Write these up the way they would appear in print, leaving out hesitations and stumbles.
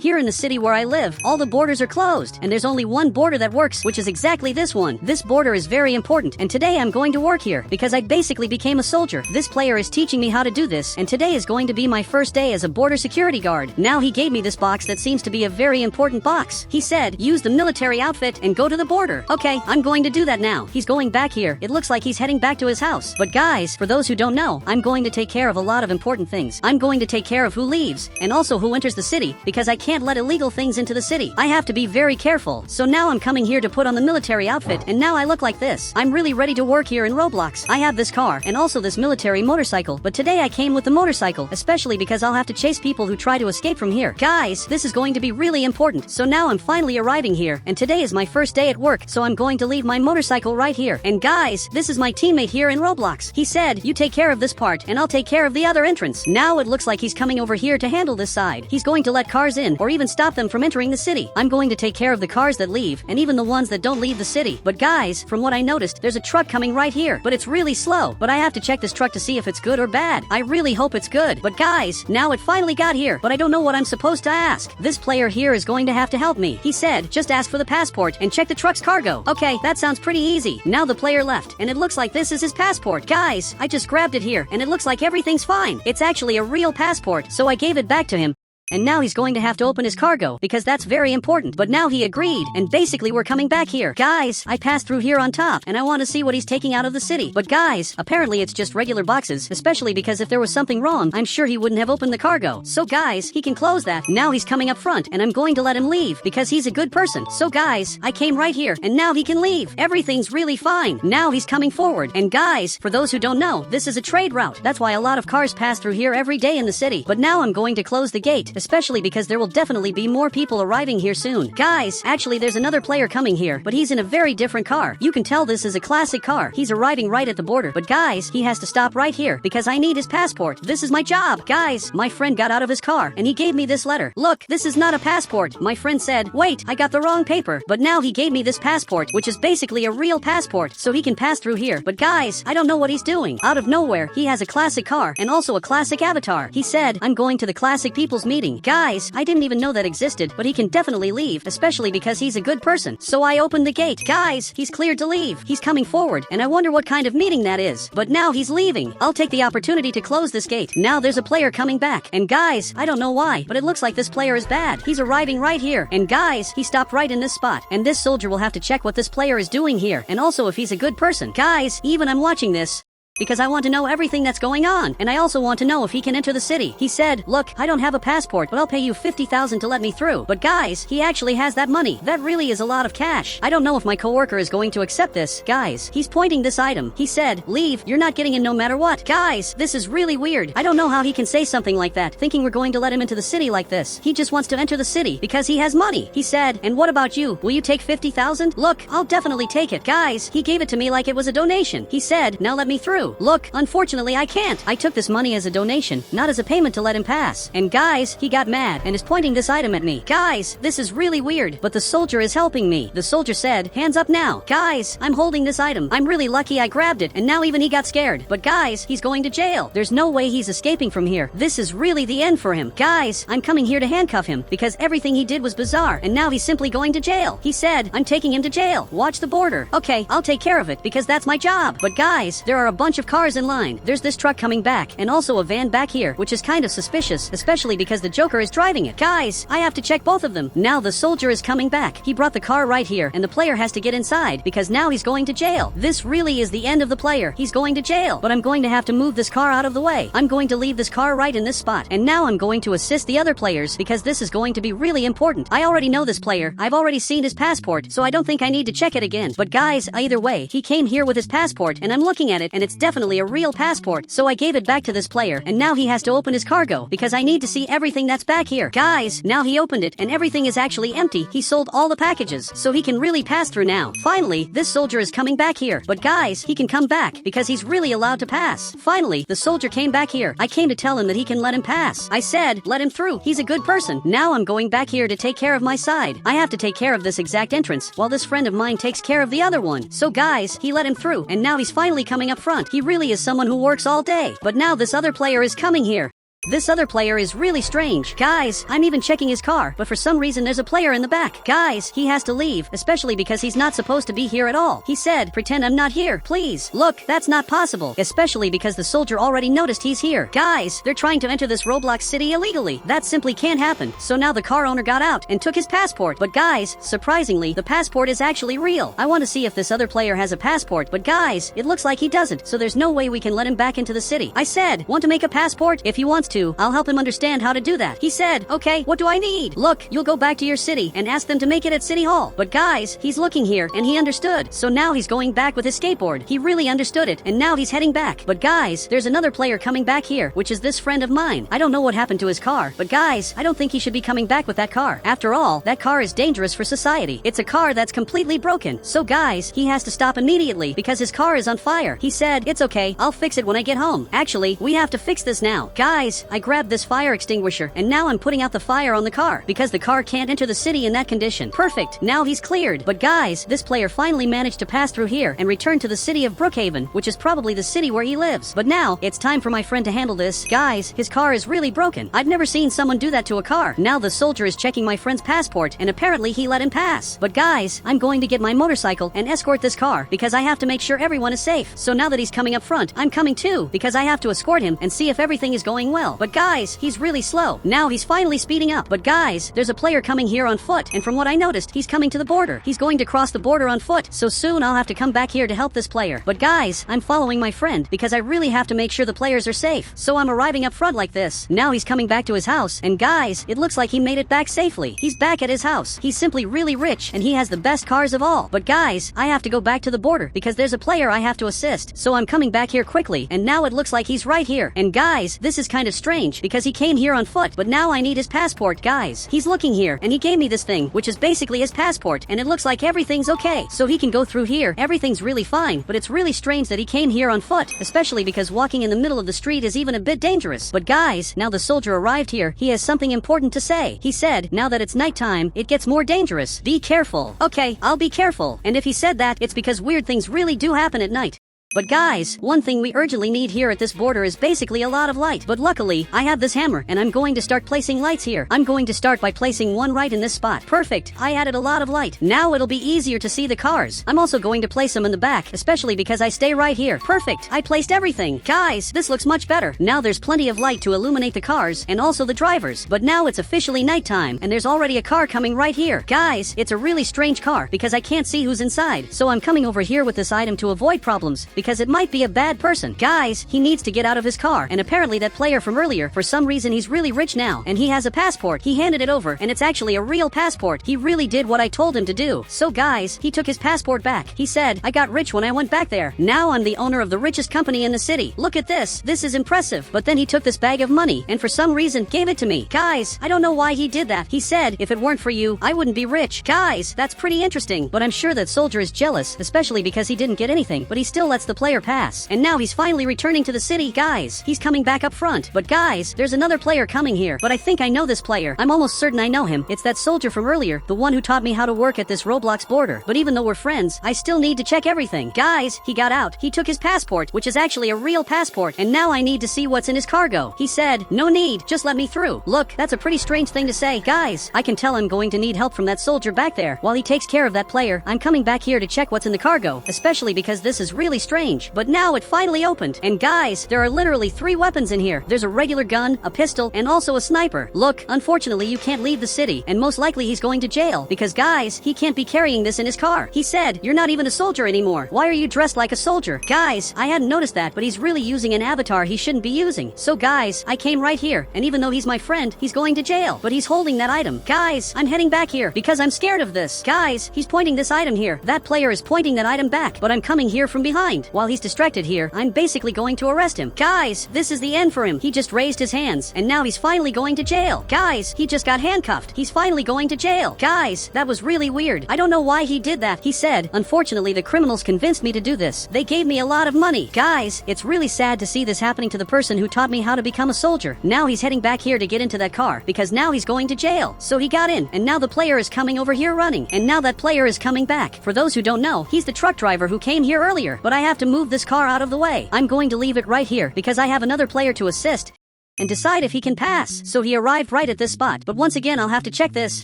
Here in the city where I live, all the borders are closed, and there's only one border that works, which is exactly this one. This border is very important, and today I'm going to work here, because I basically became a soldier. This player is teaching me how to do this, and today is going to be my first day as a border security guard. Now he gave me this box that seems to be a very important box. He said, use the military outfit and go to the border. Okay, I'm going to do that now. He's going back here. It looks like he's heading back to his house. But guys, for those who don't know, I'm going to take care of a lot of important things. I'm going to take care of who leaves, and also who enters the city, because I can't let illegal things into the city. I have to be very careful. So now I'm coming here to put on the military outfit, and now I look like this. I'm really ready to work here in Roblox. I have this car, and also this military motorcycle, but today I came with the motorcycle, especially because I'll have to chase people who try to escape from here. Guys, this is going to be really important. So now I'm finally arriving here, and today is my first day at work, so I'm going to leave my motorcycle right here. And guys, this is my teammate here in Roblox. He said, you take care of this part, and I'll take care of the other entrance. Now it looks like he's coming over here to handle this side. He's going to let cars in, or even stop them from entering the city. I'm going to take care of the cars that leave, and even the ones that don't leave the city. But guys, from what I noticed, there's a truck coming right here, but it's really slow. But I have to check this truck to see if it's good or bad. I really hope it's good. But guys, now it finally got here, but I don't know what I'm supposed to ask. This player here is going to have to help me. He said, just ask for the passport and check the truck's cargo. Okay, that sounds pretty easy. Now the player left, and it looks like this is his passport. Guys, I just grabbed it here, and it looks like everything's fine. It's actually a real passport, so I gave it back to him. And now he's going to have to open his cargo, because that's very important. But now he agreed, and basically we're coming back here. Guys, I passed through here on top, and I want to see what he's taking out of the city. But guys, apparently it's just regular boxes, especially because if there was something wrong, I'm sure he wouldn't have opened the cargo. So guys, he can close that. Now he's coming up front, and I'm going to let him leave, because he's a good person. So guys, I came right here, and now he can leave. Everything's really fine. Now he's coming forward. And guys, for those who don't know, this is a trade route. That's why a lot of cars pass through here every day in the city. But now I'm going to close the gate, especially because there will definitely be more people arriving here soon. Guys, actually there's another player coming here, but he's in a very different car. You can tell this is a classic car. He's arriving right at the border, but guys, he has to stop right here because I need his passport. This is my job. Guys, my friend got out of his car and he gave me this letter. Look, this is not a passport. My friend said, wait, I got the wrong paper. But now he gave me this passport, which is basically a real passport, so he can pass through here. But guys, I don't know what he's doing. Out of nowhere, he has a classic car and also a classic avatar. He said, I'm going to the classic people's meeting. Guys, I didn't even know that existed, but he can definitely leave, especially because he's a good person. So I opened the gate. Guys, he's cleared to leave. He's coming forward, and I wonder what kind of meeting that is. But now he's leaving. I'll take the opportunity to close this gate. Now there's a player coming back. And guys, I don't know why, but it looks like this player is bad. He's arriving right here. And guys, he stopped right in this spot. And this soldier will have to check what this player is doing here, and also if he's a good person. Guys, even I'm watching this, because I want to know everything that's going on, and I also want to know if he can enter the city. He said, look, I don't have a passport, but I'll pay you 50,000 to let me through. But guys, he actually has that money. That really is a lot of cash. I don't know if my coworker is going to accept this. Guys, he's pointing this item. He said, leave, you're not getting in no matter what. Guys, this is really weird. I don't know how he can say something like that, thinking we're going to let him into the city like this. He just wants to enter the city because he has money. He said, and what about you? Will you take 50,000? Look, I'll definitely take it. Guys, he gave it to me like it was a donation. He said, now let me through. Look, unfortunately I can't. I took this money as a donation, not as a payment to let him pass. And guys, he got mad and is pointing this item at me. Guys, this is really weird, but the soldier is helping me. The soldier said, hands up now. Guys, I'm holding this item. I'm really lucky I grabbed it, and now even he got scared. But guys, he's going to jail. There's no way he's escaping from here. This is really the end for him. Guys, I'm coming here to handcuff him because everything he did was bizarre, and now he's simply going to jail. He said, I'm taking him to jail. Watch the border. Okay, I'll take care of it because that's my job. But guys, there are a bunch of cars in line. There's this truck coming back, and also a van back here, which is kind of suspicious, especially because the Joker is driving it. Guys, I have to check both of them. Now the soldier is coming back. He brought the car right here, and the player has to get inside because now he's going to jail. This really is the end of the player. He's going to jail, but I'm going to have to move this car out of the way. I'm going to leave this car right in this spot, and now I'm going to assist the other players because this is going to be really important. I already know this player. I've already seen his passport, so I don't think I need to check it again. But guys, either way, he came here with his passport, and I'm looking at it, and it's definitely a real passport. So I gave it back to this player, and now he has to open his cargo because I need to see everything that's back here. Guys, now he opened it, and everything is actually empty. He sold all the packages, so he can really pass through now. Finally, this soldier is coming back here. But guys, he can come back because he's really allowed to pass. Finally, the soldier came back here. I came to tell him that he can let him pass. I said, let him through. He's a good person. Now I'm going back here to take care of my side. I have to take care of this exact entrance while this friend of mine takes care of the other one. So guys, he let him through, and now he's finally coming up front. He really is someone who works all day. But now this other player is coming here. This other player is really strange. Guys, I'm even checking his car, but for some reason there's a player in the back. Guys, he has to leave, especially because he's not supposed to be here at all. He said, pretend I'm not here, please. Look, that's not possible, especially because the soldier already noticed he's here. Guys, they're trying to enter this Roblox city illegally. That simply can't happen. So now the car owner got out and took his passport. But guys, surprisingly, the passport is actually real. I want to see if this other player has a passport, but guys, it looks like he doesn't, so there's no way we can let him back into the city. I said, want to make a passport? If he wants to, I'll help him understand how to do that. He said, okay, what do I need? Look, you'll go back to your city and ask them to make it at City Hall. But guys, he's looking here and he understood. So now he's going back with his skateboard. He really understood it and now he's heading back. But guys, there's another player coming back here, which is this friend of mine. I don't know what happened to his car, but guys, I don't think he should be coming back with that car. After all, that car is dangerous for society. It's a car that's completely broken. So guys, he has to stop immediately because his car is on fire. He said, it's okay, I'll fix it when I get home. Actually, we have to fix this now. Guys, I grabbed this fire extinguisher and now I'm putting out the fire on the car because the car can't enter the city in that condition. Perfect, now he's cleared. But guys, this player finally managed to pass through here and return to the city of Brookhaven, which is probably the city where he lives. But now, it's time for my friend to handle this. Guys, his car is really broken. I've never seen someone do that to a car. Now the soldier is checking my friend's passport and apparently he let him pass. But guys, I'm going to get my motorcycle and escort this car because I have to make sure everyone is safe. So now that he's coming up front, I'm coming too because I have to escort him and see if everything is going well. But guys, he's really slow. Now he's finally speeding up. But guys, there's a player coming here on foot and from what I noticed, he's coming to the border. He's going to cross the border on foot. So soon I'll have to come back here to help this player. But guys, I'm following my friend because I really have to make sure the players are safe. So I'm arriving up front like this. Now he's coming back to his house and guys, it looks like he made it back safely. He's back at his house. He's simply really rich and he has the best cars of all. But guys, I have to go back to the border because there's a player I have to assist. So I'm coming back here quickly and now it looks like he's right here. And guys, this is kind of strange because he came here on foot, but now I need his passport. Guys, he's looking here and he gave me this thing, which is basically his passport, and it looks like everything's okay. So he can go through here. Everything's really fine, but it's really strange that he came here on foot, especially because walking in the middle of the street is even a bit dangerous. But guys, now the soldier arrived here. He has something important to say. He said, now that it's nighttime, it gets more dangerous. Be careful. Okay, I'll be careful. And if he said that, it's because weird things really do happen at night. But guys, one thing we urgently need here at this border is basically a lot of light. But luckily, I have this hammer and I'm going to start placing lights here. I'm going to start by placing one right in this spot. Perfect. I added a lot of light. Now it'll be easier to see the cars. I'm also going to place them in the back, especially because I stay right here. Perfect. I placed everything. Guys, this looks much better. Now there's plenty of light to illuminate the cars and also the drivers. But now it's officially nighttime and there's already a car coming right here. Guys, it's a really strange car because I can't see who's inside. So I'm coming over here with this item to avoid problems because it might be a bad person. Guys, he needs to get out of his car. And apparently that player from earlier, for some reason he's really rich now and he has a passport. He handed it over and it's actually a real passport. He really did what I told him to do. So guys, he took his passport back. He said, I got rich when I went back there. Now I'm the owner of the richest company in the city. Look at this. This is impressive. But then he took this bag of money and for some reason gave it to me. Guys, I don't know why he did that. He said, if it weren't for you, I wouldn't be rich. Guys, that's pretty interesting. But I'm sure that soldier is jealous, especially because he didn't get anything. But he still lets the player pass. And now he's finally returning to the city. Guys, he's coming back up front. But guys, there's another player coming here. But I think I know this player. I'm almost certain I know him. It's that soldier from earlier, the one who taught me how to work at this Roblox border. But even though we're friends, I still need to check everything. Guys, he got out. He took his passport, which is actually a real passport. And now I need to see what's in his cargo. He said, no need, just let me through. Look, that's a pretty strange thing to say. Guys, I can tell I'm going to need help from that soldier back there. While he takes care of that player, I'm coming back here to check what's in the cargo, especially because this is really strange. But now it finally opened. And guys, there are literally 3 weapons in here. There's a regular gun, a pistol, and also a sniper. Look, unfortunately you can't leave the city, and most likely he's going to jail, because guys, he can't be carrying this in his car. He said, you're not even a soldier anymore. Why are you dressed like a soldier? Guys, I hadn't noticed that, but he's really using an avatar he shouldn't be using. So guys, I came right here, and even though he's my friend, he's going to jail, but he's holding that item. Guys, I'm heading back here, because I'm scared of this. Guys, he's pointing this item here. That player is pointing that item back, but I'm coming here from behind. While he's distracted here, I'm basically going to arrest him. Guys, this is the end for him. He just raised his hands, and now he's finally going to jail. Guys, he just got handcuffed. He's finally going to jail. Guys, that was really weird. I don't know why he did that. He said, unfortunately the criminals convinced me to do this. They gave me a lot of money. Guys, it's really sad to see this happening to the person who taught me how to become a soldier. Now he's heading back here to get into that car, because now he's going to jail. So he got in, and now the player is coming over here running, and now that player is coming back. For those who don't know, he's the truck driver who came here earlier, but I have to move this car out of the way. I'm going to leave it right here, because I have another player to assist. and decide if he can pass. So he arrived right at this spot. But once again, I'll have to check this.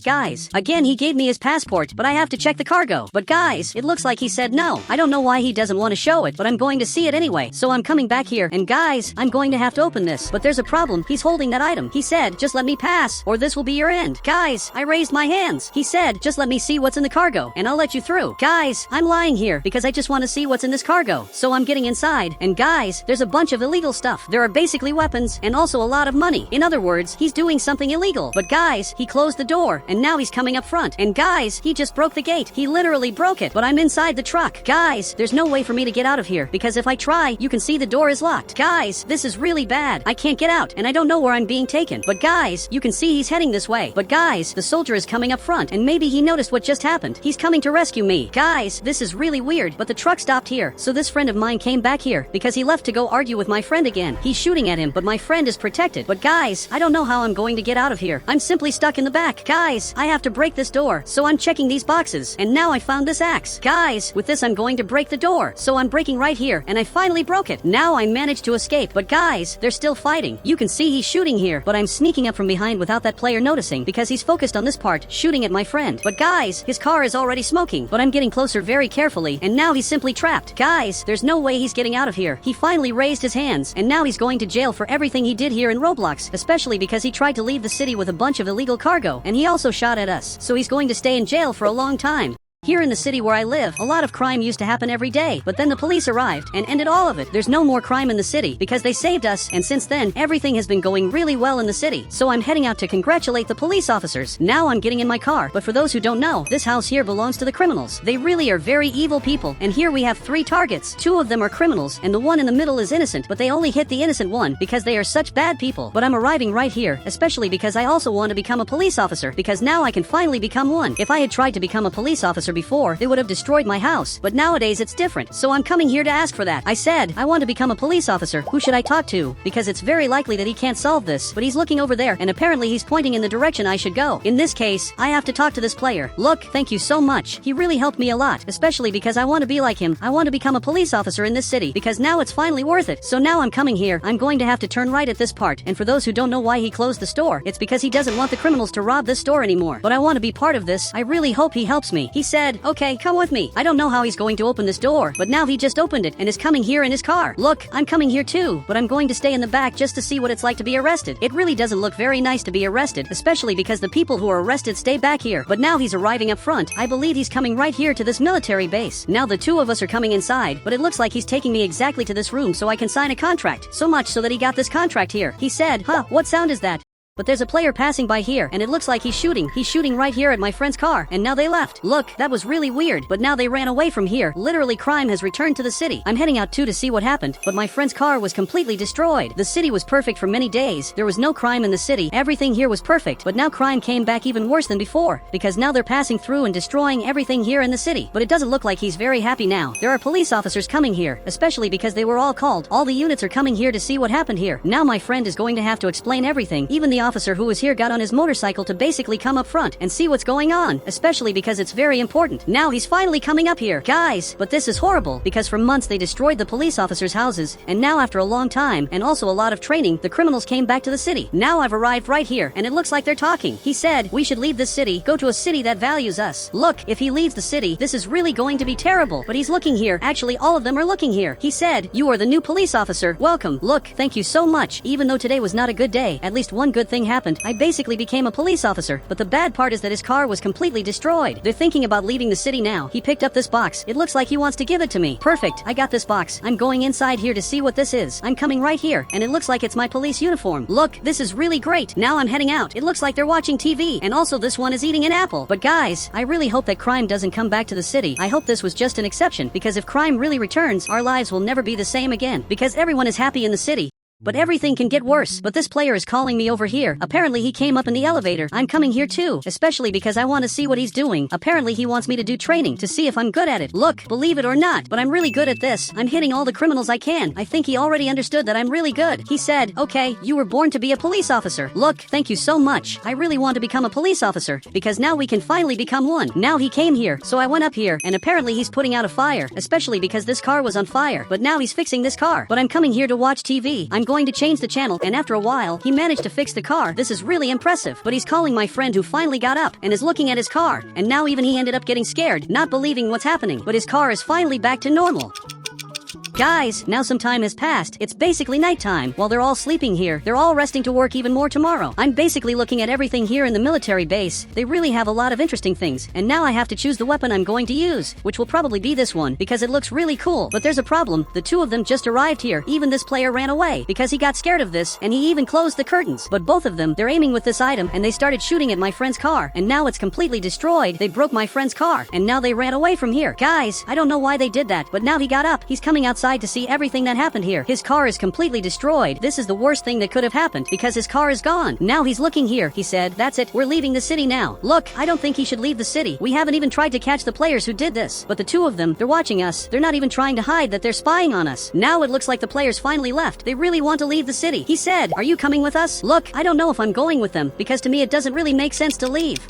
Guys, again, he gave me his passport, but I have to check the cargo. But guys, it looks like he said no. I don't know why he doesn't want to show it, but I'm going to see it anyway. So I'm coming back here, and guys, I'm going to have to open this. But there's a problem. He's holding that item. He said, just let me pass, or this will be your end. Guys, I raised my hands. He said, just let me see what's in the cargo, and I'll let you through. Guys, I'm lying here, because I just want to see what's in this cargo. So I'm getting inside, and guys, there's a bunch of illegal stuff. There are basically weapons, and also a lot of money. In other words, he's doing something illegal. But guys, he closed the door, and now he's coming up front. And guys, he just broke the gate. He literally broke it, but I'm inside the truck. Guys, there's no way for me to get out of here, because if I try, you can see the door is locked. Guys, this is really bad. I can't get out, and I don't know where I'm being taken. But guys, you can see he's heading this way. But guys, the soldier is coming up front, and maybe he noticed what just happened. He's coming to rescue me. Guys, this is really weird, but the truck stopped here. So this friend of mine came back here, because he left to go argue with my friend again. He's shooting at him, but my friend is protected. But guys, I don't know how I'm going to get out of here. I'm simply stuck in the back. Guys, I have to break this door. So I'm checking these boxes, and now I found this axe. Guys, with this I'm going to break the door. So I'm breaking right here, and I finally broke it. Now I managed to escape, but guys, they're still fighting. You can see he's shooting here, but I'm sneaking up from behind without that player noticing, because he's focused on this part, shooting at my friend. But guys, his car is already smoking, but I'm getting closer very carefully, and now he's simply trapped. Guys, there's no way he's getting out of here. He finally raised his hands, and now he's going to jail for everything he did here in Roblox, especially because he tried to leave the city with a bunch of illegal cargo, and he also shot at us. So he's going to stay in jail for a long time. Here in the city where I live, a lot of crime used to happen every day, but then the police arrived and ended all of it. There's no more crime in the city because they saved us, and since then, everything has been going really well in the city. So I'm heading out to congratulate the police officers. Now I'm getting in my car, but for those who don't know, this house here belongs to the criminals. They really are very evil people, and here we have 3 targets. 2 of them are criminals, and the one in the middle is innocent, but they only hit the innocent one because they are such bad people. But I'm arriving right here, especially because I also want to become a police officer, because now I can finally become one. If I had tried to become a police officer before, they would have destroyed my house, but nowadays it's different, so I'm coming here to ask for that. I said, I want to become a police officer. Who should I talk to? Because it's very likely that he can't solve this, but he's looking over there, and apparently he's pointing in the direction I should go. In this case, I have to talk to this player. Look, thank you so much. He really helped me a lot, especially because I want to be like him. I want to become a police officer in this city, because now it's finally worth it. So now I'm coming here. I'm going to have to turn right at this part, and for those who don't know why he closed the store, it's because he doesn't want the criminals to rob this store anymore. But I want to be part of this. I really hope he helps me. He said, okay, come with me. I don't know how he's going to open this door, but now he just opened it and is coming here in his car. Look, I'm coming here too, but I'm going to stay in the back just to see what it's like to be arrested. It really doesn't look very nice to be arrested, especially because the people who are arrested stay back here. But now he's arriving up front. I believe he's coming right here to this military base. Now the 2 of us are coming inside, but it looks like he's taking me exactly to this room so I can sign a contract. So much so that he got this contract here. He said, huh, what sound is that? But there's a player passing by here, and it looks like he's shooting. He's shooting right here at my friend's car, and now they left. Look, that was really weird, but now they ran away from here. Literally, crime has returned to the city. I'm heading out too to see what happened, but my friend's car was completely destroyed. The city was perfect for many days. There was no crime in the city. Everything here was perfect, but now crime came back even worse than before, because now they're passing through and destroying everything here in the city. But it doesn't look like he's very happy now. There are police officers coming here, especially because they were all called. All the units are coming here to see what happened here. Now my friend is going to have to explain everything. Even the officer who was here got on his motorcycle to basically come up front and see what's going on, especially because it's very important. Now he's finally coming up here. Guys, but this is horrible, because for months they destroyed the police officers' houses, and now after a long time, and also a lot of training, the criminals came back to the city. Now I've arrived right here, and it looks like they're talking. He said, we should leave this city, go to a city that values us. Look, if he leaves the city, this is really going to be terrible. But he's looking here. Actually, all of them are looking here. He said, you are the new police officer. Welcome. Look, thank you so much. Even though today was not a good day, at least one good thing happened. I basically became a police officer, but the bad part is that his car was completely destroyed. They're thinking about leaving the city now. He picked up this box. It looks like he wants to give it to me. Perfect. I got this box. I'm going inside here to see what this is. I'm coming right here, and it looks like it's my police uniform. Look, this is really great. Now I'm heading out. It looks like they're watching TV, and also this one is eating an apple. But guys, I really hope that crime doesn't come back to the city. I hope this was just an exception, because if crime really returns, our lives will never be the same again, because everyone is happy in the city. But everything can get worse. But this player is calling me over here. Apparently he came up in the elevator. I'm coming here too, especially because I want to see what he's doing. Apparently he wants me to do training to see if I'm good at it. Look, believe it or not, but I'm really good at this. I'm hitting all the criminals I can. I think he already understood that I'm really good. He said, okay, you were born to be a police officer. Look, thank you so much. I really want to become a police officer, because now we can finally become one. Now he came here, so I went up here, and apparently he's putting out a fire, especially because this car was on fire. But now he's fixing this car. But I'm coming here to watch TV. I'm going to change the channel, and after a while, he managed to fix the car. This is really impressive. But he's calling my friend who finally got up and is looking at his car. And now even he ended up getting scared, not believing what's happening. But his car is finally back to normal. Guys, now some time has passed. It's basically nighttime. While they're all sleeping here, they're all resting to work even more tomorrow. I'm basically looking at everything here in the military base. They really have a lot of interesting things. And now I have to choose the weapon I'm going to use, which will probably be this one, because it looks really cool. But there's a problem. The two of them just arrived here. Even this player ran away, because he got scared of this, and he even closed the curtains. But both of them, they're aiming with this item, and they started shooting at my friend's car. And now it's completely destroyed. They broke my friend's car, and now they ran away from here. Guys, I don't know why they did that, but now he got up. He's coming outside to see everything that happened here. His car is completely destroyed. This is the worst thing that could have happened because his car is gone. Now he's looking here. He said, "That's it. We're leaving the city now." Look, I don't think he should leave the city. We haven't even tried to catch the players who did this. But the two of them, they're watching us. They're not even trying to hide that they're spying on us. Now it looks like the players finally left. They really want to leave the city. He said, "Are you coming with us?" Look, I don't know if I'm going with them because to me it doesn't really make sense to leave.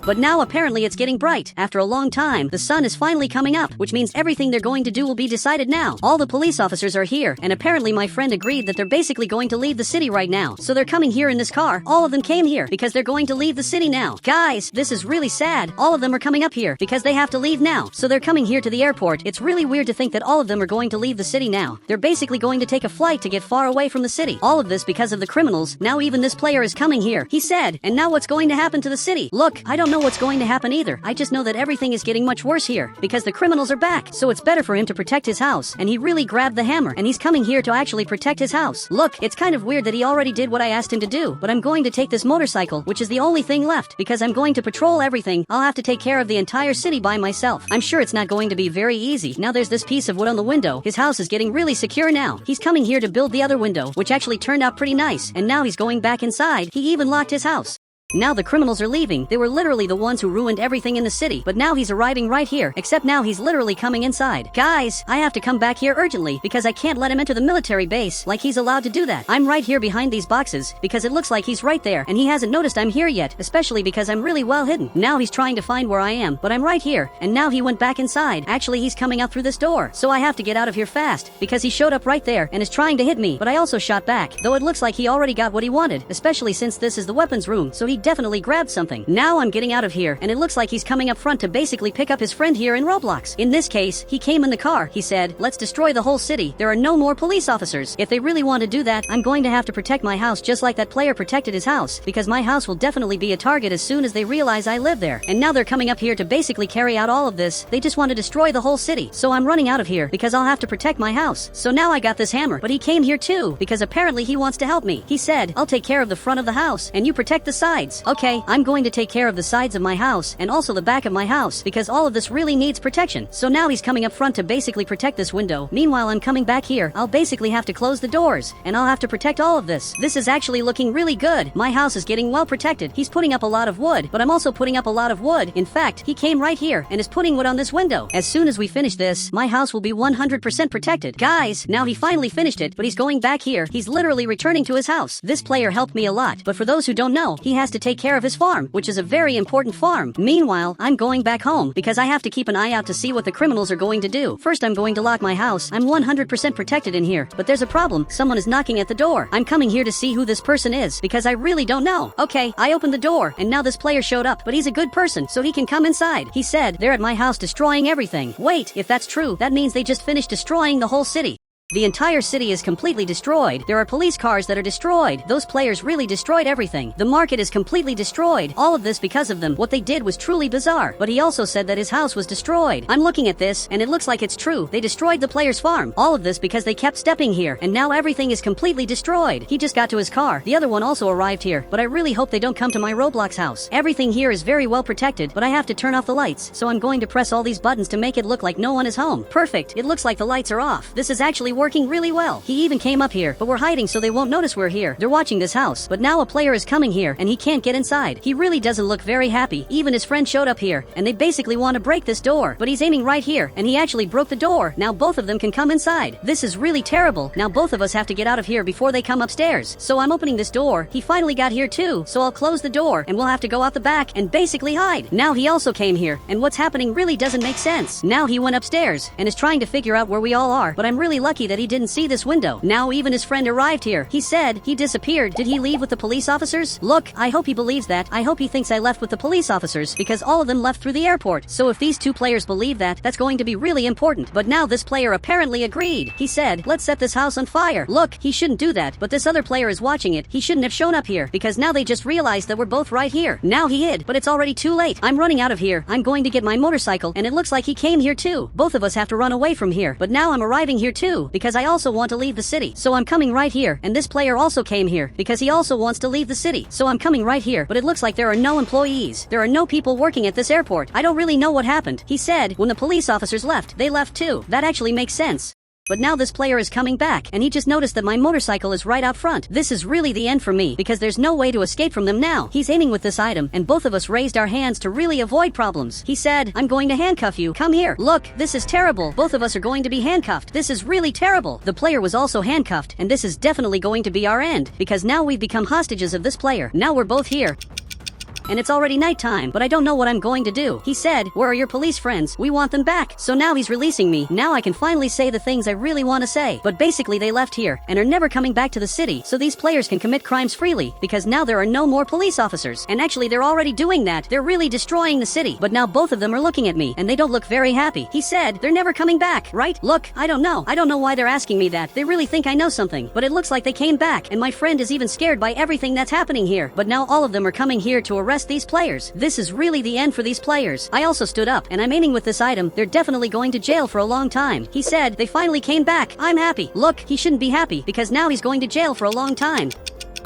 But now apparently it's getting bright. After a long time, the sun is finally coming up, which means everything they're going to do will be decided now. All the police officers are here, and apparently my friend agreed that they're basically going to leave the city right now. So they're coming here in this car. All of them came here because they're going to leave the city now. Guys, this is really sad. All of them are coming up here because they have to leave now. So they're coming here to the airport. It's really weird to think that all of them are going to leave the city now. They're basically going to take a flight to get far away from the city. All of this because of the criminals. Now even this player is coming here. He said, "And now what's going to happen to the city?" Look, I don't know what's going to happen either. I just know that everything is getting much worse here because the criminals are back. So it's better for him to protect his house. And he really grabbed the hammer and he's coming here to actually protect his house. Look, it's kind of weird that he already did what I asked him to do, but I'm going to take this motorcycle, which is the only thing left, because I'm going to patrol everything. I'll have to take care of the entire city by myself. I'm sure it's not going to be very easy. Now there's this piece of wood on the window. His house is getting really secure now. He's coming here to build the other window, which actually turned out pretty nice. And now he's going back inside. He even locked his house. Now the criminals are leaving. They were literally the ones who ruined everything in the city. But now he's arriving right here. Except now he's literally coming inside. Guys, I have to come back here urgently because I can't let him enter the military base like he's allowed to do that. I'm right here behind these boxes because it looks like he's right there and he hasn't noticed I'm here yet, especially because I'm really well hidden. Now he's trying to find where I am, but I'm right here. And now he went back inside. Actually, he's coming out through this door. So I have to get out of here fast because he showed up right there and is trying to hit me. But I also shot back, though it looks like he already got what he wanted, especially since this is the weapons room. So he definitely grabbed something. Now I'm getting out of here, and it looks like he's coming up front to basically pick up his friend here in Roblox. In this case, he came in the car. He said, "Let's destroy the whole city. There are no more police officers. If they really want to do that, I'm going to have to protect my house just like that player protected his house, because my house will definitely be a target as soon as they realize I live there." And now they're coming up here to basically carry out all of this. They just want to destroy the whole city. So I'm running out of here because I'll have to protect my house. So now I got this hammer, but he came here too because apparently he wants to help me. He said, "I'll take care of the front of the house and you protect the sides." Okay, I'm going to take care of the sides of my house and also the back of my house because all of this really needs protection. So now he's coming up front to basically protect this window. Meanwhile, I'm coming back here. I'll basically have to close the doors and I'll have to protect all of this. This is actually looking really good. My house is getting well protected. He's putting up a lot of wood, but I'm also putting up a lot of wood. In fact, he came right here and is putting wood on this window. As soon as we finish this, my house will be 100% protected. Guys, now he finally finished it, but he's going back here. He's literally returning to his house. This player helped me a lot, but for those who don't know, he has to take care of his farm, which is a very important farm. Meanwhile, I'm going back home because I have to keep an eye out to see what the criminals are going to do. First, I'm going to lock my house. I'm 100% protected in here, but there's a problem. Someone is knocking at the door. I'm coming here to see who this person is because I really don't know. Okay, I opened the door and now this player showed up, but he's a good person, so he can come inside. He said, "They're at my house destroying everything." Wait, if that's true, that means they just finished destroying the whole city. The entire city is completely destroyed. There are police cars that are destroyed. Those players really destroyed everything. The market is completely destroyed. All of this because of them. What they did was truly bizarre. But he also said that his house was destroyed. I'm looking at this, and it looks like it's true. They destroyed the player's farm. All of this because they kept stepping here, and now everything is completely destroyed. He just got to his car. The other one also arrived here, but I really hope they don't come to my Roblox house. Everything here is very well protected, but I have to turn off the lights, so I'm going to press all these buttons to make it look like no one is home. Perfect. It looks like the lights are off. This is actually working really well. He even came up here, but we're hiding so they won't notice we're here. They're watching this house, but now a player is coming here and he can't get inside. He really doesn't look very happy. Even his friend showed up here and they basically want to break this door, but he's aiming right here and he actually broke the door. Now both of them can come inside. This is really terrible. Now both of us have to get out of here before they come upstairs. So I'm opening this door. He finally got here too, so I'll close the door and we'll have to go out the back and basically hide. Now he also came here and what's happening really doesn't make sense. Now he went upstairs and is trying to figure out where we all are, but I'm really lucky lucky that he didn't see this window. Now even his friend arrived here. He said he disappeared. Did he leave with the police officers? Look, I hope he believes that. I hope he thinks I left with the police officers because all of them left through the airport. So if these two players believe that, that's going to be really important. But now this player apparently agreed. He said, let's set this house on fire. Look, he shouldn't do that, but this other player is watching it. He shouldn't have shown up here because now they just realized that we're both right here. Now he hid, but it's already too late. I'm running out of here. I'm going to get my motorcycle, and it looks like he came here too. Both of us have to run away from here, but now I'm arriving here too because I also want to leave the city. So I'm coming right here, and this player also came here because he also wants to leave the city. So I'm coming right here, but it looks like there are no employees. There are no people working at this airport. I don't really know what happened. He said when the police officers left, they left too. That actually makes sense. But now this player is coming back, and he just noticed that my motorcycle is right out front. This is really the end for me, because there's no way to escape from them now. He's aiming with this item, and both of us raised our hands to really avoid problems. He said, I'm going to handcuff you. Come here. Look, this is terrible. Both of us are going to be handcuffed. This is really terrible. The player was also handcuffed, and this is definitely going to be our end, because now we've become hostages of this player. Now we're both here. And it's already nighttime, but I don't know what I'm going to do. He said, where are your police friends? We want them back. So now he's releasing me. Now I can finally say the things I really want to say. But basically they left here and are never coming back to the city. So these players can commit crimes freely because now there are no more police officers. And actually they're already doing that. They're really destroying the city. But now both of them are looking at me and they don't look very happy. He said, they're never coming back, right? Look, I don't know. I don't know why they're asking me that. They really think I know something. But it looks like they came back and my friend is even scared by everything that's happening here. But now all of them are coming here to arrest these players. This is really the end for these players. I also stood up and I'm aiming with this item. They're definitely going to jail for a long time. He said they finally came back. I'm happy. Look, he shouldn't be happy because now he's going to jail for a long time.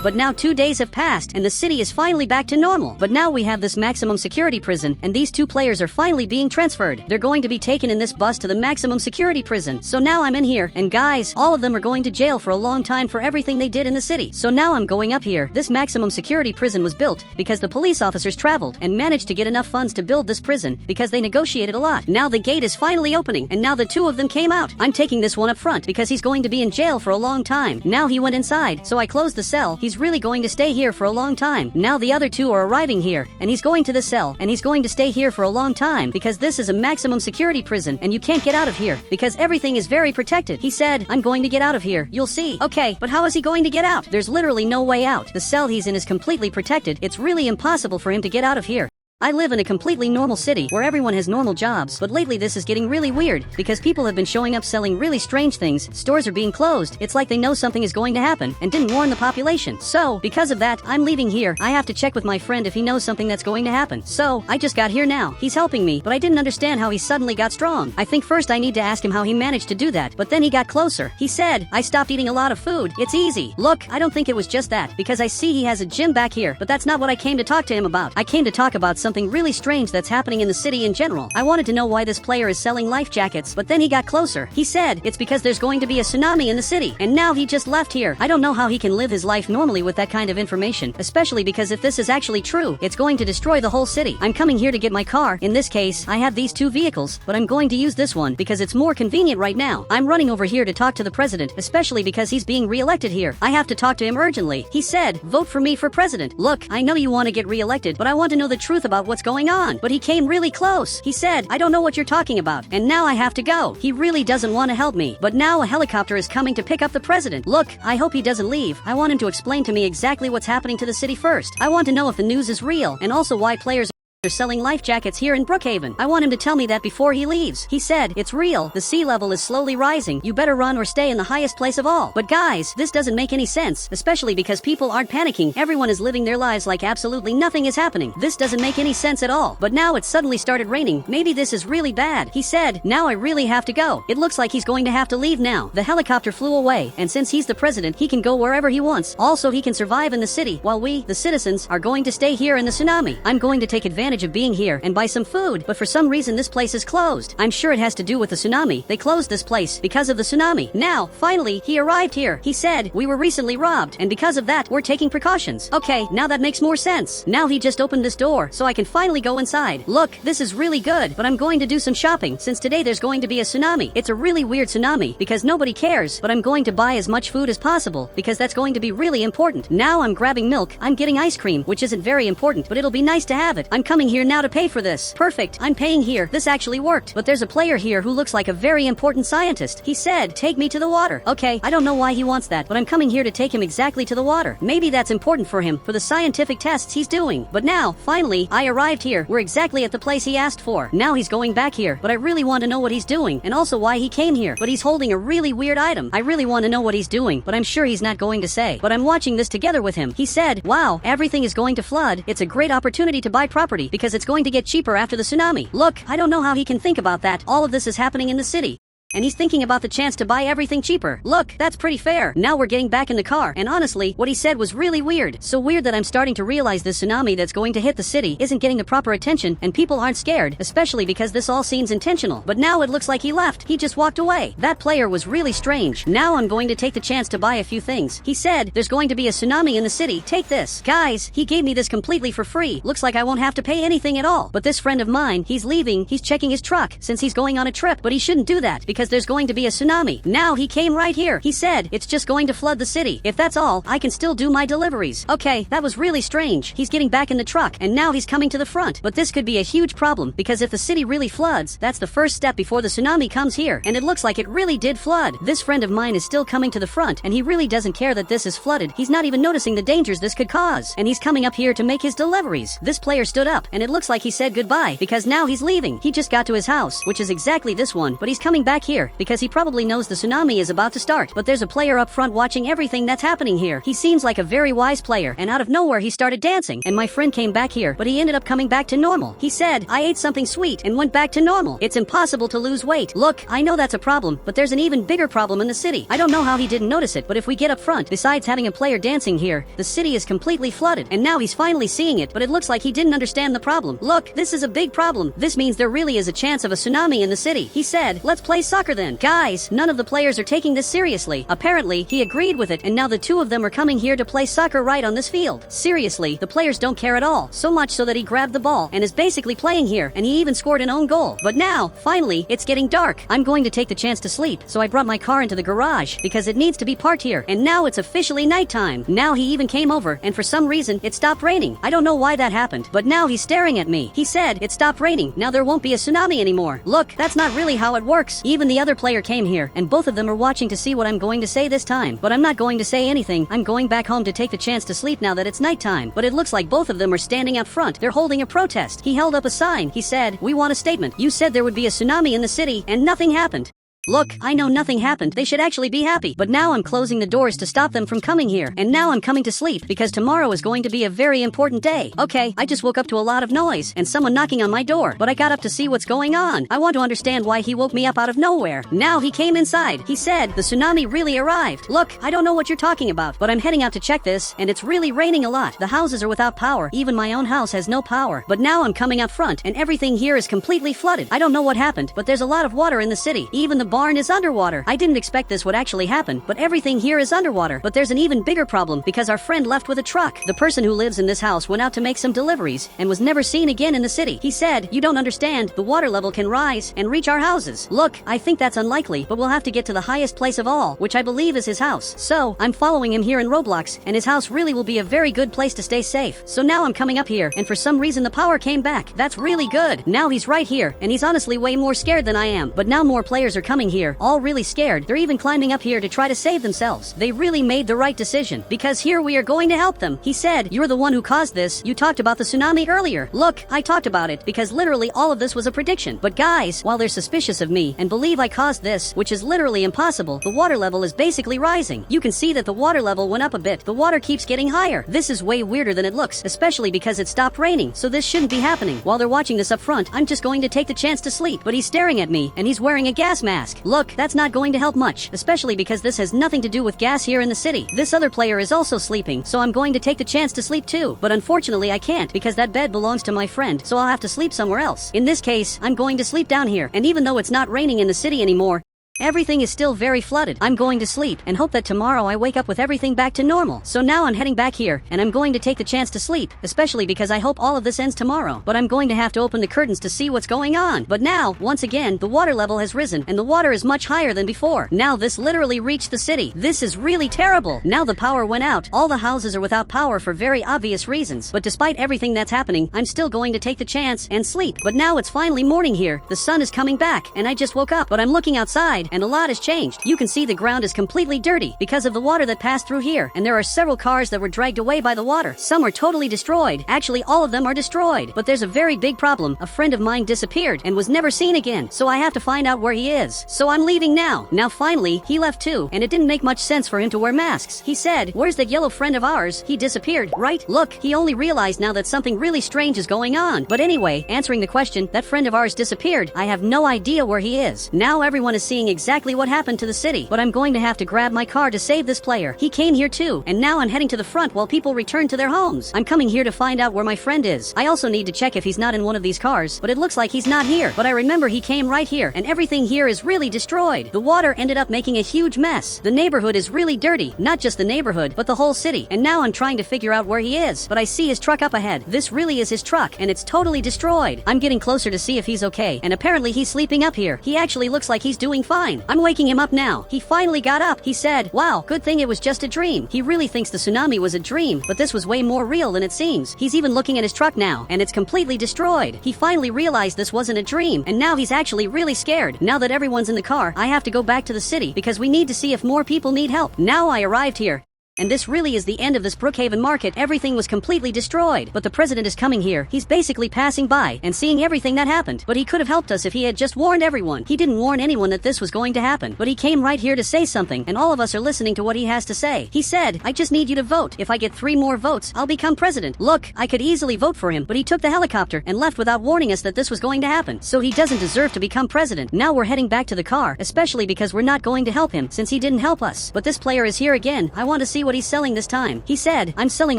But now 2 days have passed and the city is finally back to normal. But now we have this maximum security prison and these two players are finally being transferred. They're going to be taken in this bus to the maximum security prison. So now I'm in here and guys, all of them are going to jail for a long time for everything they did in the city. So now I'm going up here. This maximum security prison was built because the police officers traveled and managed to get enough funds to build this prison because they negotiated a lot. Now the gate is finally opening and now the two of them came out. I'm taking this one up front because he's going to be in jail for a long time. Now he went inside, so I closed the cell. He's really going to stay here for a long time. Now the other two are arriving here and he's going to the cell and he's going to stay here for a long time because this is a maximum security prison and you can't get out of here because everything is very protected. He said, I'm going to get out of here. You'll see. Okay, but how is he going to get out? There's literally no way out. The cell he's in is completely protected. It's really impossible for him to get out of here. I live in a completely normal city where everyone has normal jobs, but lately this is getting really weird because people have been showing up selling really strange things. Stores are being closed. It's like they know something is going to happen and didn't warn the population. So, because of that, I'm leaving here. I have to check with my friend if he knows something that's going to happen. So, I just got here now. He's helping me, but I didn't understand how he suddenly got strong. I think first I need to ask him how he managed to do that, but then he got closer. He said, I stopped eating a lot of food. It's easy. Look, I don't think it was just that because I see he has a gym back here, but that's not what I came to talk to him about. I came to talk about something really strange that's happening in the city in general. I wanted to know why this player is selling life jackets, but then he got closer. He said it's because there's going to be a tsunami in the city, and now he just left here. I don't know how he can live his life normally with that kind of information, especially because if this is actually true, it's going to destroy the whole city. I'm coming here to get my car. In this case, I have these two vehicles, but I'm going to use this one because it's more convenient right now. I'm running over here to talk to the president, especially because he's being re-elected here. I have to talk to him urgently. He said, vote for me for president. Look, I know you want to get re-elected, but I want to know the truth about what's going on. But he came really close. He said, I don't know what you're talking about, and now I have to go. He really doesn't want to help me. But now a helicopter is coming to pick up the president. Look, I hope he doesn't leave. I want him to explain to me exactly what's happening to the city first. I want to know if the news is real, and also why players are selling life jackets here in Brookhaven. I want him to tell me that before he leaves. He said, it's real. The sea level is slowly rising. You better run or stay in the highest place of all. But guys, this doesn't make any sense, especially because people aren't panicking. Everyone is living their lives like absolutely nothing is happening. This doesn't make any sense at all. But now it suddenly started raining. Maybe this is really bad. He said, now I really have to go. It looks like he's going to have to leave now. The helicopter flew away, and since he's the president, he can go wherever he wants. Also, he can survive in the city, while we, the citizens, are going to stay here in the tsunami. I'm going to take advantage of being here and buy some food, but for some reason this place is closed. I'm sure it has to do with the tsunami. They closed this place because of the tsunami. Now, finally, he arrived here. He said, we were recently robbed, and because of that, we're taking precautions. Okay, now that makes more sense. Now he just opened this door, so I can finally go inside. Look, this is really good, but I'm going to do some shopping, since today there's going to be a tsunami. It's a really weird tsunami, because nobody cares, but I'm going to buy as much food as possible, because that's going to be really important. Now I'm grabbing milk, I'm getting ice cream, which isn't very important, but it'll be nice to have it. I'm coming coming here now to pay for this. Perfect, I'm paying here. This actually worked. But there's a player here who looks like a very important scientist. He said, take me to the water. Okay, I don't know why he wants that, but I'm coming here to take him exactly to the water. Maybe that's important for him, for the scientific tests he's doing. But now, finally, I arrived here. We're exactly at the place he asked for. Now he's going back here, but I really want to know what he's doing, and also why he came here. But he's holding a really weird item. I really want to know what he's doing, but I'm sure he's not going to say. But I'm watching this together with him. He said, wow, everything is going to flood. It's a great opportunity to buy property because it's going to get cheaper after the tsunami. Look, I don't know how he can think about that. All of this is happening in the city. And he's thinking about the chance to buy everything cheaper. Look, that's pretty fair. Now we're getting back in the car, and honestly, what he said was really weird. So weird that I'm starting to realize this tsunami that's going to hit the city isn't getting the proper attention, and people aren't scared, especially because this all seems intentional. But now it looks like he left. He just walked away. That player was really strange. Now I'm going to take the chance to buy a few things. He said, there's going to be a tsunami in the city. Take this. Guys, he gave me this completely for free. Looks like I won't have to pay anything at all. But this friend of mine, he's leaving. He's checking his truck since he's going on a trip, but he shouldn't do that because there's going to be a tsunami. Now he came right here. He said, it's just going to flood the city. If that's all, I can still do my deliveries. Okay, that was really strange. He's getting back in the truck, and now he's coming to the front. But this could be a huge problem, because if the city really floods, that's the first step before the tsunami comes here. And it looks like it really did flood. This friend of mine is still coming to the front, and he really doesn't care that this is flooded. He's not even noticing the dangers this could cause. And he's coming up here to make his deliveries. This player stood up, and it looks like he said goodbye, because now he's leaving. He just got to his house, which is exactly this one, but he's coming back here, because he probably knows the tsunami is about to start. But there's a player up front watching everything that's happening here. He seems like a very wise player, and out of nowhere he started dancing, and my friend came back here, but he ended up coming back to normal. He said, I ate something sweet and went back to normal. It's impossible to lose weight. Look, I know that's a problem, but there's an even bigger problem in the city. I don't know how he didn't notice it, but if we get up front, besides having a player dancing here, the city is completely flooded, and now he's finally seeing it, but it looks like he didn't understand the problem. Look, this is a big problem. This means there really is a chance of a tsunami in the city. He said, let's play soccer then. Guys, none of the players are taking this seriously. Apparently, he agreed with it, and now the two of them are coming here to play soccer right on this field. Seriously, the players don't care at all. So much so that he grabbed the ball and is basically playing here, and he even scored an own goal. But now, finally, it's getting dark. I'm going to take the chance to sleep, so I brought my car into the garage because it needs to be parked here, and now it's officially nighttime. Now he even came over, and for some reason, it stopped raining. I don't know why that happened, but now he's staring at me. He said, it stopped raining. Now there won't be a tsunami anymore. Look, that's not really how it works. Even the other player came here, and both of them are watching to see what I'm going to say this time. But I'm not going to say anything. I'm going back home to take the chance to sleep now that it's nighttime. But it looks like both of them are standing out front. They're holding a protest. He held up a sign. He said, we want a statement. You said there would be a tsunami in the city, and nothing happened. Look, I know nothing happened. They should actually be happy. But now I'm closing the doors to stop them from coming here. And now I'm coming to sleep because tomorrow is going to be a very important day. Okay, I just woke up to a lot of noise and someone knocking on my door. But I got up to see what's going on. I want to understand why he woke me up out of nowhere. Now he came inside. He said, the tsunami really arrived. Look, I don't know what you're talking about, but I'm heading out to check this, and it's really raining a lot. The houses are without power. Even my own house has no power. But now I'm coming up front, and everything here is completely flooded. I don't know what happened, but there's a lot of water in the city. Even the barn is underwater. I didn't expect this would actually happen, but everything here is underwater. But there's an even bigger problem because our friend left with a truck. The person who lives in this house went out to make some deliveries and was never seen again in the city. He said, you don't understand, the water level can rise and reach our houses. Look, I think that's unlikely, but we'll have to get to the highest place of all, which I believe is his house. So, I'm following him here in Roblox, and his house really will be a very good place to stay safe. So now I'm coming up here, and for some reason the power came back. That's really good. Now he's right here, and he's honestly way more scared than I am. But now more players are coming here, all really scared. They're even climbing up here to try to save themselves. They really made the right decision, because here we are going to help them. He said, you're the one who caused this. You talked about the tsunami earlier. Look, I talked about it, because literally all of this was a prediction. But guys, while they're suspicious of me and believe I caused this, which is literally impossible, the water level is basically rising. You can see that the water level went up a bit. The water keeps getting higher. This is way weirder than it looks, especially because it stopped raining, so this shouldn't be happening. While they're watching this up front, I'm just going to take the chance to sleep. But he's staring at me, and he's wearing a gas mask. Look, that's not going to help much, especially because this has nothing to do with gas here in the city. This other player is also sleeping, so I'm going to take the chance to sleep too. But unfortunately I can't, because that bed belongs to my friend, so I'll have to sleep somewhere else. In this case, I'm going to sleep down here, and even though it's not raining in the city anymore, Everything is still very flooded. I'm going to sleep and hope that tomorrow I wake up with everything back to normal. So now I'm heading back here and I'm going to take the chance to sleep, especially because I hope all of this ends tomorrow. But I'm going to have to open the curtains to see what's going on. But now, once again, the water level has risen and the water is much higher than before. Now this literally reached the city. This is really terrible. Now the power went out. All the houses are without power for very obvious reasons. But despite everything that's happening, I'm still going to take the chance and sleep. But now it's finally morning here. The sun is coming back and I just woke up. But I'm looking outside and a lot has changed. You can see the ground is completely dirty because of the water that passed through here. And there are several cars that were dragged away by the water. Some are totally destroyed. Actually, all of them are destroyed. But there's a very big problem. A friend of mine disappeared and was never seen again. So I have to find out where he is. So I'm leaving now. Now finally, he left too. And it didn't make much sense for him to wear masks. He said, "Where's that yellow friend of ours? He disappeared, right? Look, he only realized now that something really strange is going on." But anyway, answering the question, that friend of ours disappeared. I have no idea where he is. Now everyone is seeing exactly what happened to the city. But I'm going to have to grab my car to save this player. He came here too. And now I'm heading to the front while people return to their homes. I'm coming here to find out where my friend is. I also need to check if he's not in one of these cars. But it looks like he's not here. But I remember he came right here. And everything here is really destroyed. The water ended up making a huge mess. The neighborhood is really dirty. Not just the neighborhood, but the whole city. And now I'm trying to figure out where he is. But I see his truck up ahead. This really is his truck. And it's totally destroyed. I'm getting closer to see if he's okay. And apparently he's sleeping up here. He actually looks like he's doing fine. I'm waking him up now. He finally got up. He said, "Wow, good thing it was just a dream." He really thinks the tsunami was a dream, but this was way more real than it seems. He's even looking at his truck now, and it's completely destroyed. He finally realized this wasn't a dream, and now he's actually really scared. Now that everyone's in the car, I have to go back to the city because we need to see if more people need help. Now I arrived here. And this really is the end of this Brookhaven market. Everything was completely destroyed. But the president is coming here. He's basically passing by and seeing everything that happened. But he could have helped us if he had just warned everyone. He didn't warn anyone that this was going to happen. But he came right here to say something, and all of us are listening to what he has to say. He said, "I just need you to vote. If I get 3 more votes, I'll become president." Look, I could easily vote for him, but he took the helicopter and left without warning us that this was going to happen. So he doesn't deserve to become president. Now we're heading back to the car, especially because we're not going to help him since he didn't help us. But this player is here again. I want to see what he's selling this time. He said, "I'm selling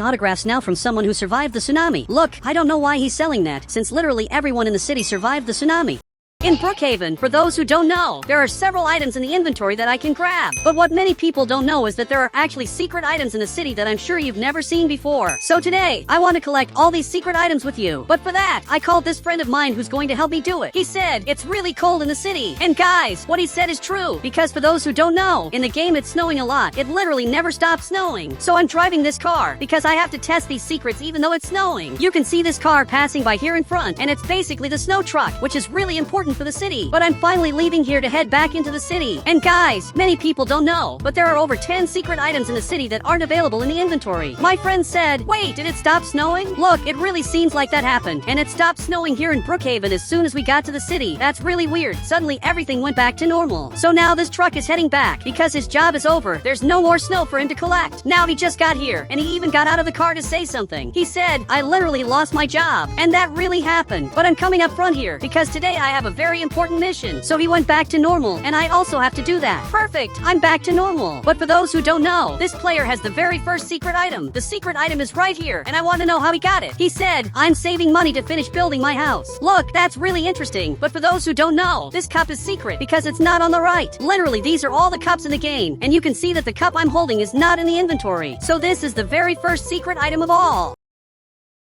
autographs now from someone who survived the tsunami." Look, I don't know why he's selling that, since literally everyone in the city survived the tsunami. In Brookhaven, for those who don't know, there are several items in the inventory that I can grab. But what many people don't know is that there are actually secret items in the city that I'm sure you've never seen before. So today, I want to collect all these secret items with you. But for that, I called this friend of mine who's going to help me do it. He said, "It's really cold in the city." And guys, what he said is true. Because for those who don't know, in the game it's snowing a lot. It literally never stops snowing. So I'm driving this car because I have to test these secrets even though it's snowing. You can see this car passing by here in front, and it's basically the snow truck, which is really important for the city. But I'm finally leaving here to head back into the city. And guys, many people don't know, but there are over 10 secret items in the city that aren't available in the inventory. My friend said, "Wait, did it stop snowing?" Look, it really seems like that happened. And it stopped snowing here in Brookhaven as soon as we got to the city. That's really weird. Suddenly everything went back to normal. So now this truck is heading back because his job is over. There's no more snow for him to collect. Now he just got here and he even got out of the car to say something. He said, "I literally lost my job." And that really happened. But I'm coming up front here because today I have a very important mission. So he went back to normal, and I also have to do that. Perfect, I'm back to normal. But for those who don't know, this player has the very first secret item. The secret item is right here, and I want to know how he got it. He said, "I'm saving money to finish building my house." Look, that's really interesting. But for those who don't know, this cup is secret because it's not on the right. Literally, these are all the cups in the game, and you can see that the cup I'm holding is not in the inventory. So this is the very first secret item of all.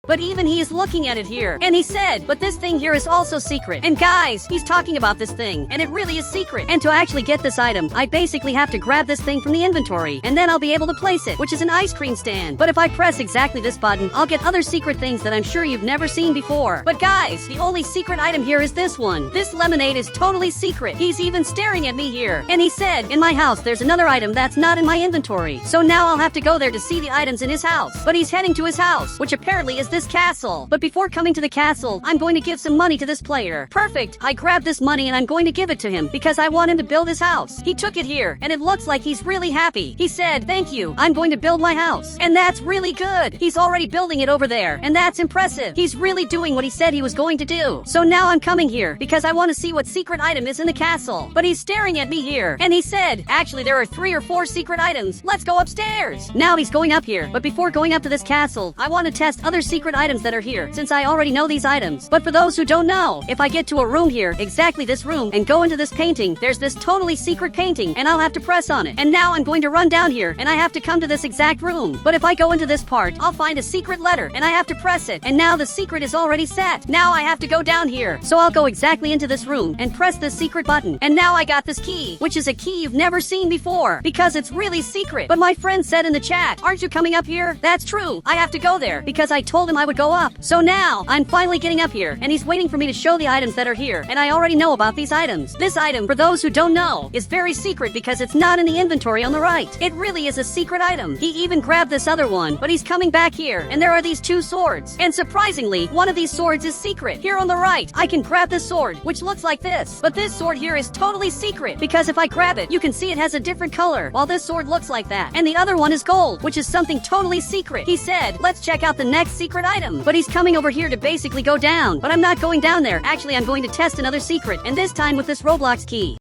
But even he is looking at it here. And he said, "But this thing here is also secret." And guys, he's talking about this thing, and it really is secret. And to actually get this item, I basically have to grab this thing from the inventory, and then I'll be able to place it, which is an ice cream stand. But if I press exactly this button, I'll get other secret things that I'm sure you've never seen before. But guys, the only secret item here is this one. This lemonade is totally secret. He's even staring at me here. And he said, "In my house, there's another item that's not in my inventory. So now I'll have to go there to see the items in his house." But he's heading to his house, which apparently is this castle. But before coming to the castle, I'm going to give some money to this player. Perfect. I grabbed this money and I'm going to give it to him because I want him to build his house. He took it here and it looks like he's really happy. He said, "Thank you. I'm going to build my house." And that's really good. He's already building it over there, and that's impressive. He's really doing what he said he was going to do. So now I'm coming here because I want to see what secret item is in the castle. But he's staring at me here and he said, "Actually, there are 3 or 4 secret items. Let's go upstairs." Now he's going up here. But before going up to this castle, I want to test other secret secret items that are here, since I already know these items. But for those who don't know, if I get to a room here, exactly this room, and go into this painting, there's this totally secret painting, and I'll have to press on it. And now I'm going to run down here, and I have to come to this exact room. But if I go into this part, I'll find a secret letter, and I have to press it. And now the secret is already set. Now I have to go down here. So I'll go exactly into this room, and press this secret button. And now I got this key, which is a key you've never seen before, because it's really secret. But my friend said in the chat, aren't you coming up here? That's true. I have to go there, because I told him I would go up. So now, I'm finally getting up here, and he's waiting for me to show the items that are here, and I already know about these items. This item, for those who don't know, is very secret because it's not in the inventory on the right. It really is a secret item. He even grabbed this other one, but he's coming back here, and there are these two swords. And surprisingly, one of these swords is secret. Here on the right, I can grab this sword, which looks like this. But this sword here is totally secret, because if I grab it, you can see it has a different color, while this sword looks like that. And the other one is gold, which is something totally secret. He said, let's check out the next secret item. But he's coming over here to basically go down. But I'm not going down there. Actually, I'm going to test another secret, and this time with this Roblox key.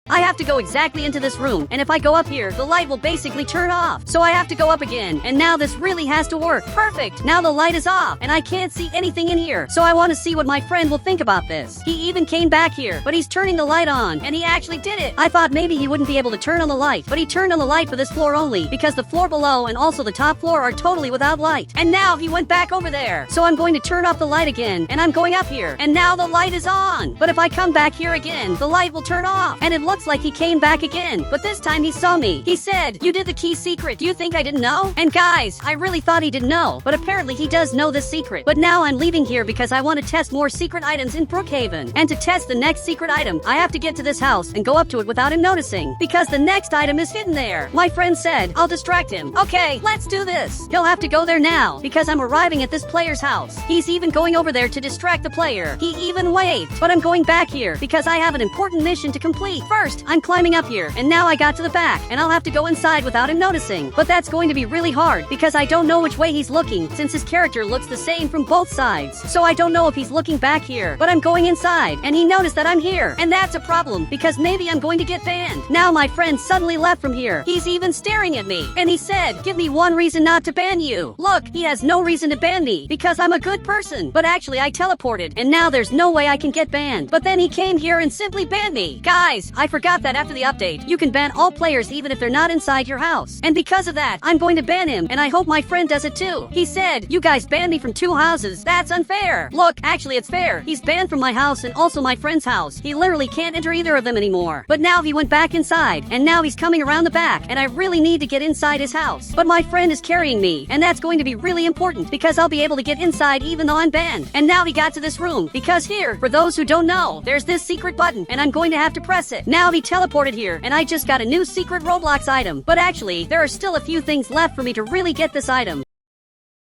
I have to go exactly into this room, and if I go up here, the light will basically turn off. So I have to go up again, and now this really has to work. Perfect! Now the light is off, and I can't see anything in here. So I want to see what my friend will think about this. He even came back here, but he's turning the light on, and he actually did it. I thought maybe he wouldn't be able to turn on the light, but he turned on the light for this floor only, because the floor below and also the top floor are totally without light. And now he went back over there. So I'm going to turn off the light again, and I'm going up here, and now the light is on. But if I come back here again, the light will turn off, and it looks like he came back again, but this time he saw me. He said, you did the key secret. Do you think I didn't know? And guys, I really thought he didn't know, but apparently he does know this secret. But now I'm leaving here because I want to test more secret items in Brookhaven. And to test the next secret item, I have to get to this house and go up to it without him noticing, because the next item is hidden there. My friend said, I'll distract him. Okay, let's do this. He'll have to go there now, because I'm arriving at this player's house. He's even going over there to distract the player. He even waved. But I'm going back here, because I have an important mission to complete. First, I'm climbing up here, and now I got to the back, and I'll have to go inside without him noticing. But that's going to be really hard, because I don't know which way he's looking, since his character looks the same from both sides. So I don't know if he's looking back here, but I'm going inside, and he noticed that I'm here. And that's a problem, because maybe I'm going to get banned. Now my friend suddenly left from here. He's even staring at me, and he said, give me one reason not to ban you. Look, he has no reason to ban me, because I'm a good person. But actually I teleported, and now there's no way I can get banned. But then he came here and simply banned me. Guys, I forgot that after the update, you can ban all players even if they're not inside your house. And because of that, I'm going to ban him, and I hope my friend does it too. He said, you guys banned me from 2 houses. That's unfair. Look, actually it's fair. He's banned from my house and also my friend's house. He literally can't enter either of them anymore. But now he went back inside, and now he's coming around the back, and I really need to get inside his house. But my friend is carrying me, and that's going to be really important, because I'll be able to get inside even though I'm banned. And now he got to this room, because here, for those who don't know, there's this secret button, and I'm going to have to press it. Now he teleported here, and I just got a new secret Roblox item. But actually, there are still a few things left for me to really get this item.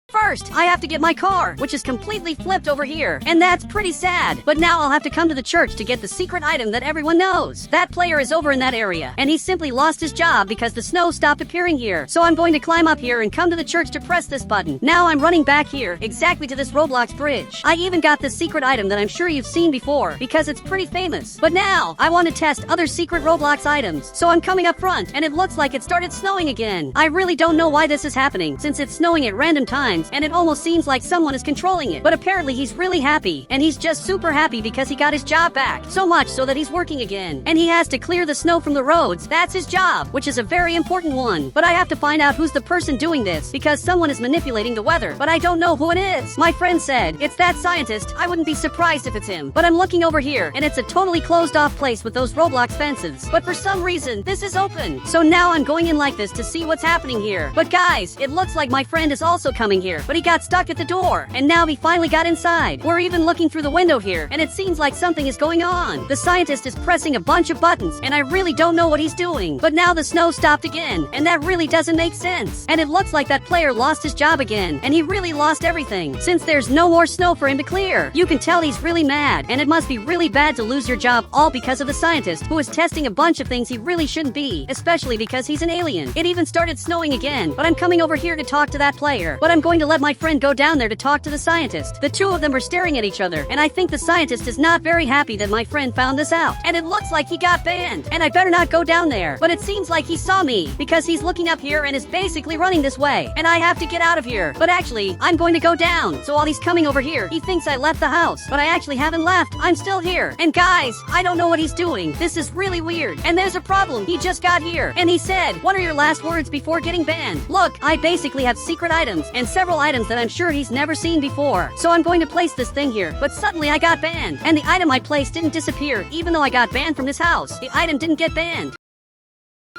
First, I have to get my car, which is completely flipped over here, and that's pretty sad. But now I'll have to come to the church to get the secret item that everyone knows. That player is over in that area, and he simply lost his job because the snow stopped appearing here. So I'm going to climb up here and come to the church to press this button. Now I'm running back here, exactly to this Roblox bridge. I even got this secret item that I'm sure you've seen before, because it's pretty famous. But now, I want to test other secret Roblox items. So I'm coming up front, and it looks like it started snowing again. I really don't know why this is happening, since it's snowing at random times, and it almost seems like someone is controlling it. But apparently he's really happy, and he's just super happy because he got his job back. So much so that he's working again, and he has to clear the snow from the roads. That's his job, which is a very important one. But I have to find out who's the person doing this, because someone is manipulating the weather, but I don't know who it is. My friend said, it's that scientist. I wouldn't be surprised if it's him. But I'm looking over here, and it's a totally closed off place with those Roblox fences. But for some reason, this is open. So now I'm going in like this to see what's happening here. But guys, it looks like my friend is also coming here, but he got stuck at the door, and now he finally got inside. We're even looking through the window here, and it seems like something is going on. The scientist is pressing a bunch of buttons, and I really don't know what he's doing. But now the snow stopped again, and that really doesn't make sense. And it looks like that player lost his job again, and he really lost everything, since there's no more snow for him to clear. You can tell he's really mad, and it must be really bad to lose your job all because of the scientist, who is testing a bunch of things he really shouldn't be, especially because he's an alien. It even started snowing again, but I'm coming over here to talk to that player. But I'm going to let let my friend go down there to talk to the scientist. The two of them are staring at each other, and I think the scientist is not very happy that my friend found this out. And it looks like he got banned, and I better not go down there. But it seems like he saw me, because he's looking up here and is basically running this way. And I have to get out of here. But actually, I'm going to go down. So while he's coming over here, he thinks I left the house. But I actually haven't left. I'm still here. And guys, I don't know what he's doing. This is really weird. And there's a problem. He just got here. And he said, what are your last words before getting banned? Look, I basically have secret items, and several items that I'm sure he's never seen before. So I'm going to place this thing here. But suddenly I got banned. And the item I placed didn't disappear, even though I got banned from this house. The item didn't get banned.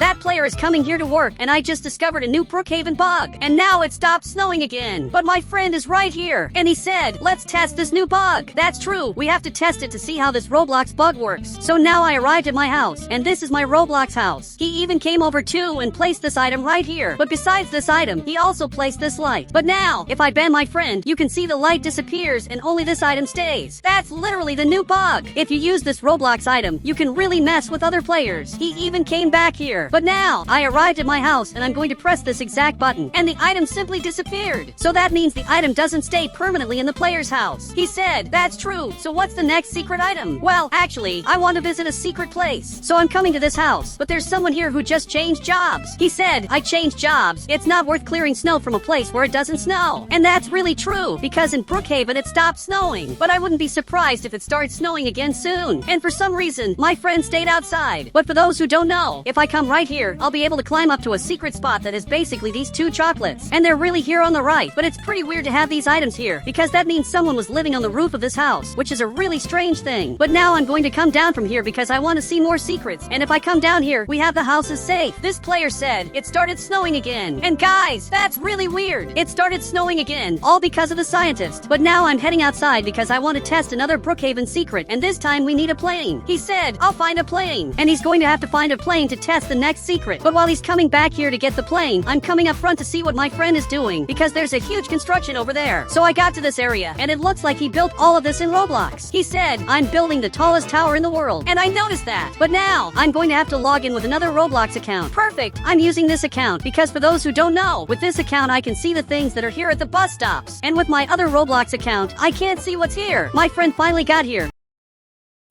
That player is coming here to work, and I just discovered a new Brookhaven bug. And now it stopped snowing again. But my friend is right here, and he said, let's test this new bug. That's true. We have to test it to see how this Roblox bug works. So now I arrived at my house, and this is my Roblox house. He even came over too and placed this item right here. But besides this item, he also placed this light. But now, if I ban my friend, you can see the light disappears and only this item stays. That's literally the new bug. If you use this Roblox item, you can really mess with other players. He even came back here. But now, I arrived at my house and I'm going to press this exact button, and the item simply disappeared. So that means the item doesn't stay permanently in the player's house. He said, that's true. So what's the next secret item? Well, actually, I want to visit a secret place. So I'm coming to this house, but there's someone here who just changed jobs. He said, I changed jobs. It's not worth clearing snow from a place where it doesn't snow. And that's really true, because in Brookhaven it stopped snowing. But I wouldn't be surprised if it starts snowing again soon. And for some reason, my friend stayed outside. But for those who don't know, if I come right here, I'll be able to climb up to a secret spot that is basically these two chocolates. And they're really here on the right. But it's pretty weird to have these items here, because that means someone was living on the roof of this house, which is a really strange thing. But now I'm going to come down from here because I want to see more secrets. And if I come down here, we have the house is safe. This player said, it started snowing again. And guys, that's really weird. It started snowing again, all because of the scientist. But now I'm heading outside because I want to test another Brookhaven secret, and this time we need a plane. He said, I'll find a plane. And he's going to have to find a plane to test the next secret. But while he's coming back here to get the plane, I'm coming up front to see what my friend is doing, because there's a huge construction over there. So I got to this area, and it looks like he built all of this in Roblox. He said, I'm building the tallest tower in the world, and I noticed that. But now, I'm going to have to log in with another Roblox account. Perfect! I'm using this account, because for those who don't know, with this account I can see the things that are here at the bus stops. And with my other Roblox account, I can't see what's here. My friend finally got here.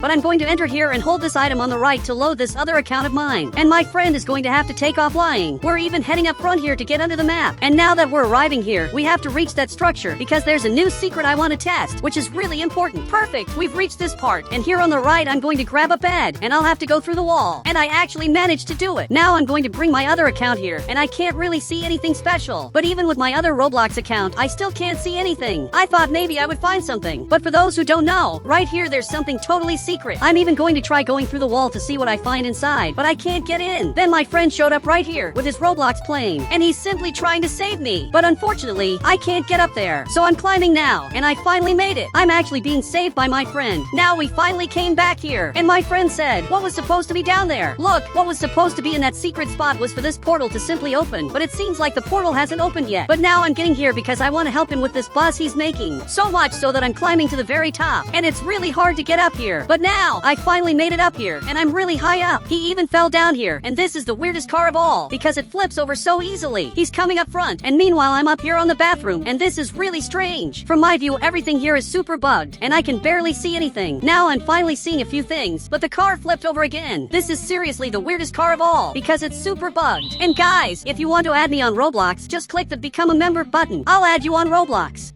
But I'm going to enter here and hold this item on the right to load this other account of mine. And my friend is going to have to take off lying. We're even heading up front here to get under the map. And now that we're arriving here, we have to reach that structure because there's a new secret I want to test, which is really important. Perfect! We've reached this part. And here on the right, I'm going to grab a bed. And I'll have to go through the wall. And I actually managed to do it. Now I'm going to bring my other account here. And I can't really see anything special. But even with my other Roblox account, I still can't see anything. I thought maybe I would find something. But for those who don't know, right here there's something totally secret. I'm even going to try going through the wall to see what I find inside, but I can't get in. Then my friend showed up right here with his Roblox plane, and he's simply trying to save me. But unfortunately, I can't get up there. So I'm climbing now, and I finally made it. I'm actually being saved by my friend. Now we finally came back here, and my friend said, what was supposed to be down there? Look, what was supposed to be in that secret spot was for this portal to simply open, but it seems like the portal hasn't opened yet. But now I'm getting here because I want to help him with this bus he's making. So much so that I'm climbing to the very top, and it's really hard to get up here. But now, I finally made it up here, and I'm really high up. He even fell down here, and this is the weirdest car of all, because it flips over so easily. He's coming up front, and meanwhile I'm up here on the bathroom, and this is really strange. From my view, everything here is super bugged, and I can barely see anything. Now I'm finally seeing a few things, but the car flipped over again. This is seriously the weirdest car of all, because it's super bugged. And guys, if you want to add me on Roblox, just click the Become a Member button. I'll add you on Roblox.